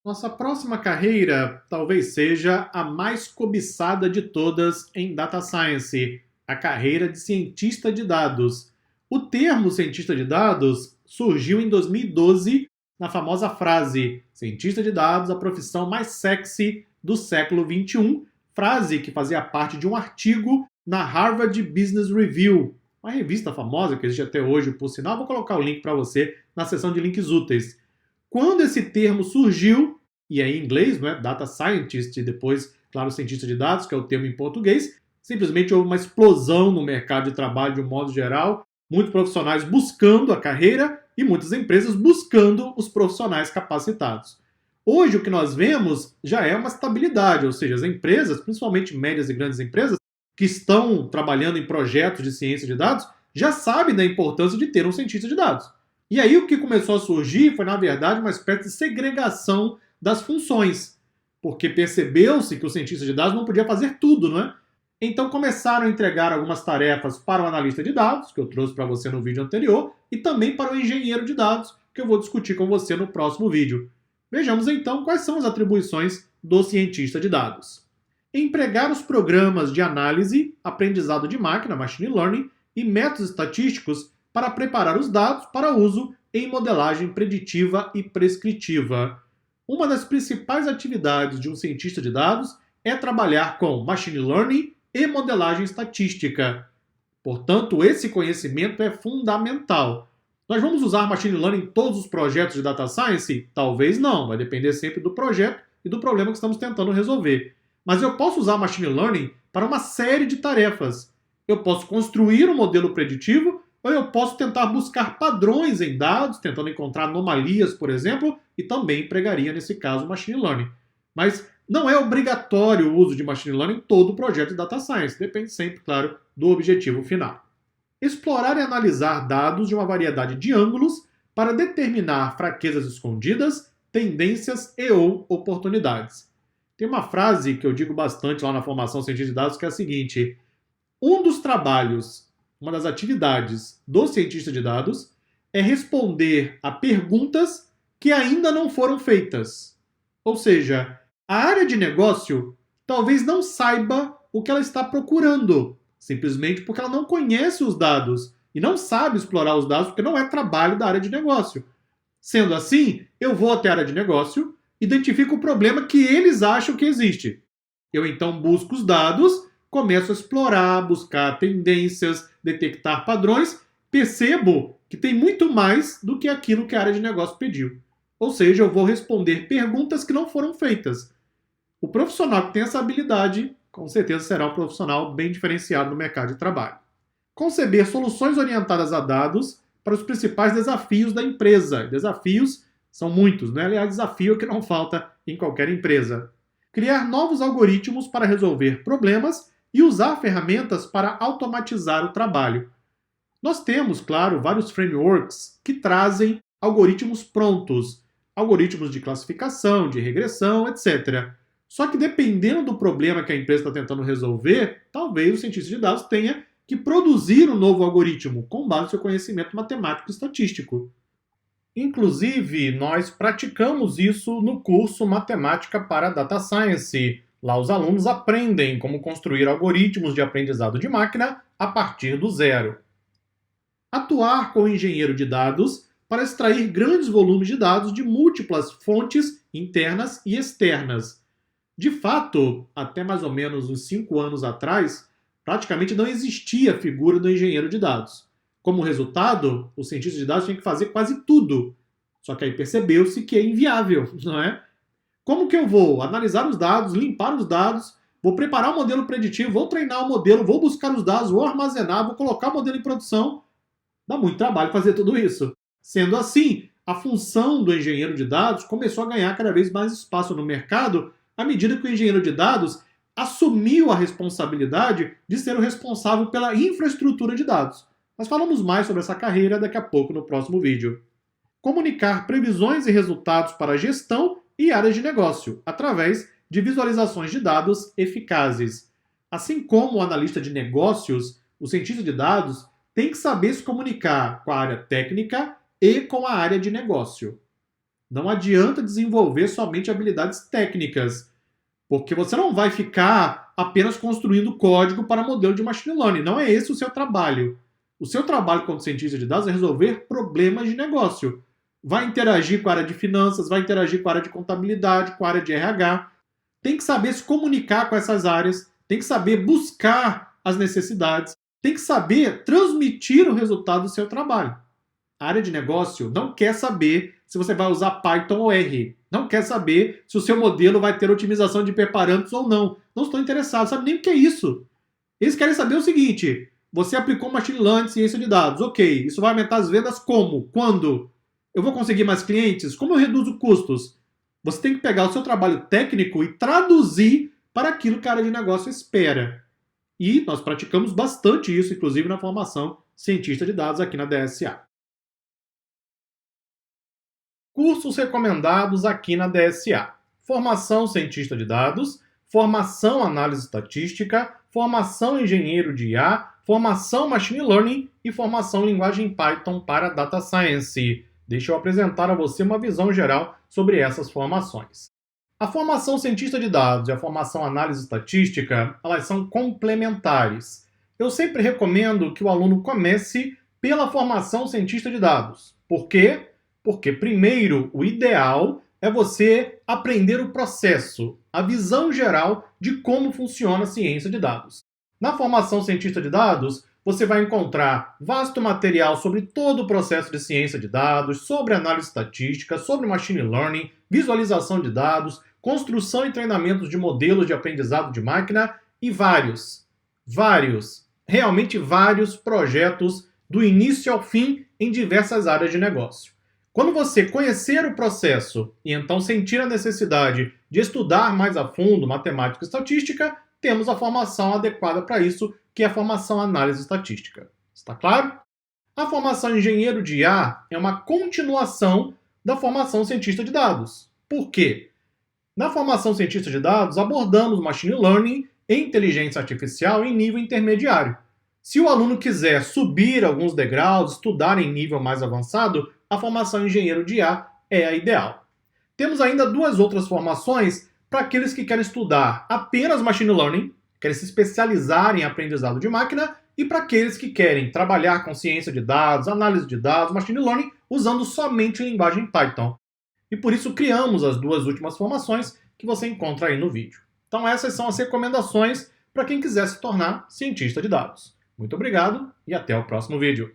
Nossa próxima carreira talvez seja a mais cobiçada de todas em Data Science, a carreira de cientista de dados. O termo cientista de dados surgiu em 2012 na famosa frase cientista de dados, a profissão mais sexy do século XXI, frase que fazia parte de um artigo na Harvard Business Review, uma revista famosa que existe até hoje, por sinal. Vou colocar o link para você na seção de links úteis. Quando esse termo surgiu, e é em inglês, não é? Data Scientist, e depois, claro, cientista de dados, que é o termo em português, simplesmente houve uma explosão no mercado de trabalho de um modo geral, muitos profissionais buscando a carreira e muitas empresas buscando os profissionais capacitados. Hoje, o que nós vemos já é uma estabilidade, ou seja, as empresas, principalmente médias e grandes empresas, que estão trabalhando em projetos de ciência de dados, já sabem da importância de ter um cientista de dados. E aí o que começou a surgir foi, na verdade, uma espécie de segregação das funções, porque percebeu-se que o cientista de dados não podia fazer tudo, não é? Então começaram a entregar algumas tarefas para o analista de dados, que eu trouxe para você no vídeo anterior, e também para o engenheiro de dados, que eu vou discutir com você no próximo vídeo. Vejamos então quais são as atribuições do cientista de dados. Empregar os programas de análise, aprendizado de máquina, machine learning, e métodos estatísticos para preparar os dados para uso em modelagem preditiva e prescritiva. Uma das principais atividades de um cientista de dados é trabalhar com machine learning e modelagem estatística. Portanto, esse conhecimento é fundamental. Nós vamos usar machine learning em todos os projetos de data science? Talvez não, vai depender sempre do projeto e do problema que estamos tentando resolver. Mas eu posso usar machine learning para uma série de tarefas. Eu posso construir um modelo preditivo, ou eu posso tentar buscar padrões em dados, tentando encontrar anomalias, por exemplo, e também empregaria, nesse caso, machine learning. Mas não é obrigatório o uso de machine learning em todo o projeto de data science, depende sempre, claro, do objetivo final. Explorar e analisar dados de uma variedade de ângulos para determinar fraquezas escondidas, tendências e ou oportunidades. Tem uma frase que eu digo bastante lá na formação científica de dados, que é a seguinte: um dos trabalhos, uma das atividades do cientista de dados é responder a perguntas que ainda não foram feitas. Ou seja, a área de negócio talvez não saiba o que ela está procurando, simplesmente porque ela não conhece os dados e não sabe explorar os dados porque não é trabalho da área de negócio. Sendo assim, eu vou até a área de negócio, identifico o problema que eles acham que existe. Eu então busco os dados, começo a explorar, buscar tendências, detectar padrões, percebo que tem muito mais do que aquilo que a área de negócio pediu. Ou seja, eu vou responder perguntas que não foram feitas. O profissional que tem essa habilidade, com certeza será um profissional bem diferenciado no mercado de trabalho. Conceber soluções orientadas a dados para os principais desafios da empresa. Desafios são muitos, né? Aliás, desafio que não falta em qualquer empresa. Criar novos algoritmos para resolver problemas e usar ferramentas para automatizar o trabalho. Nós temos, claro, vários frameworks que trazem algoritmos prontos, algoritmos de classificação, de regressão, etc. Só que dependendo do problema que a empresa está tentando resolver, talvez o cientista de dados tenha que produzir um novo algoritmo com base no seu conhecimento matemático e estatístico. Inclusive, nós praticamos isso no curso Matemática para Data Science. Lá os alunos aprendem como construir algoritmos de aprendizado de máquina a partir do zero. Atuar com o engenheiro de dados para extrair grandes volumes de dados de múltiplas fontes internas e externas. De fato, até mais ou menos uns 5 anos atrás, praticamente não existia a figura do engenheiro de dados. Como resultado, o cientista de dados tinha que fazer quase tudo. Só que aí percebeu-se que é inviável, não é? Como que eu vou analisar os dados, limpar os dados, vou preparar o modelo preditivo, vou treinar o modelo, vou buscar os dados, vou armazenar, vou colocar o modelo em produção? Dá muito trabalho fazer tudo isso. Sendo assim, a função do engenheiro de dados começou a ganhar cada vez mais espaço no mercado à medida que o engenheiro de dados assumiu a responsabilidade de ser o responsável pela infraestrutura de dados. Nós falamos mais sobre essa carreira daqui a pouco no próximo vídeo. Comunicar previsões e resultados para a gestão e áreas de negócio, através de visualizações de dados eficazes. Assim como o analista de negócios, o cientista de dados tem que saber se comunicar com a área técnica e com a área de negócio. Não adianta desenvolver somente habilidades técnicas, porque você não vai ficar apenas construindo código para modelo de machine learning. Não é esse o seu trabalho. O seu trabalho como cientista de dados é resolver problemas de negócio. Vai interagir com a área de finanças, vai interagir com a área de contabilidade, com a área de RH. Tem que saber se comunicar com essas áreas, tem que saber buscar as necessidades, tem que saber transmitir o resultado do seu trabalho. A área de negócio não quer saber se você vai usar Python ou R. Não quer saber se o seu modelo vai ter otimização de hiperparâmetros ou não. Não estão interessados, sabe nem o que é isso. Eles querem saber o seguinte: você aplicou Machine Learning, ciência de dados, ok. Isso vai aumentar as vendas como? Quando? Eu vou conseguir mais clientes? Como eu reduzo custos? Você tem que pegar o seu trabalho técnico e traduzir para aquilo que a área de negócio espera. E nós praticamos bastante isso, inclusive na formação cientista de dados aqui na DSA. Cursos recomendados aqui na DSA: formação cientista de dados, formação análise estatística, formação engenheiro de IA, formação machine learning e formação linguagem Python para data science. Deixa eu apresentar a você uma visão geral sobre essas formações. A formação cientista de dados e a formação análise estatística, elas são complementares. Eu sempre recomendo que o aluno comece pela formação cientista de dados. Por quê? Porque, primeiro, o ideal é você aprender o processo, a visão geral de como funciona a ciência de dados. Na formação cientista de dados, você vai encontrar vasto material sobre todo o processo de ciência de dados, sobre análise estatística, sobre machine learning, visualização de dados, construção e treinamentos de modelos de aprendizado de máquina e realmente vários projetos do início ao fim em diversas áreas de negócio. Quando você conhecer o processo e então sentir a necessidade de estudar mais a fundo matemática e estatística, temos a formação adequada para isso, que é a formação análise estatística. Está claro? A formação engenheiro de IA é uma continuação da formação cientista de dados. Por quê? Na formação cientista de dados, abordamos machine learning e inteligência artificial em nível intermediário. Se o aluno quiser subir alguns degraus, estudar em nível mais avançado, a formação engenheiro de IA é a ideal. Temos ainda duas outras formações para aqueles que querem estudar apenas machine learning, querem se especializar em aprendizado de máquina, e para aqueles que querem trabalhar com ciência de dados, análise de dados, machine learning, usando somente linguagem Python. E por isso criamos as duas últimas formações que você encontra aí no vídeo. Então essas são as recomendações para quem quiser se tornar cientista de dados. Muito obrigado e até o próximo vídeo.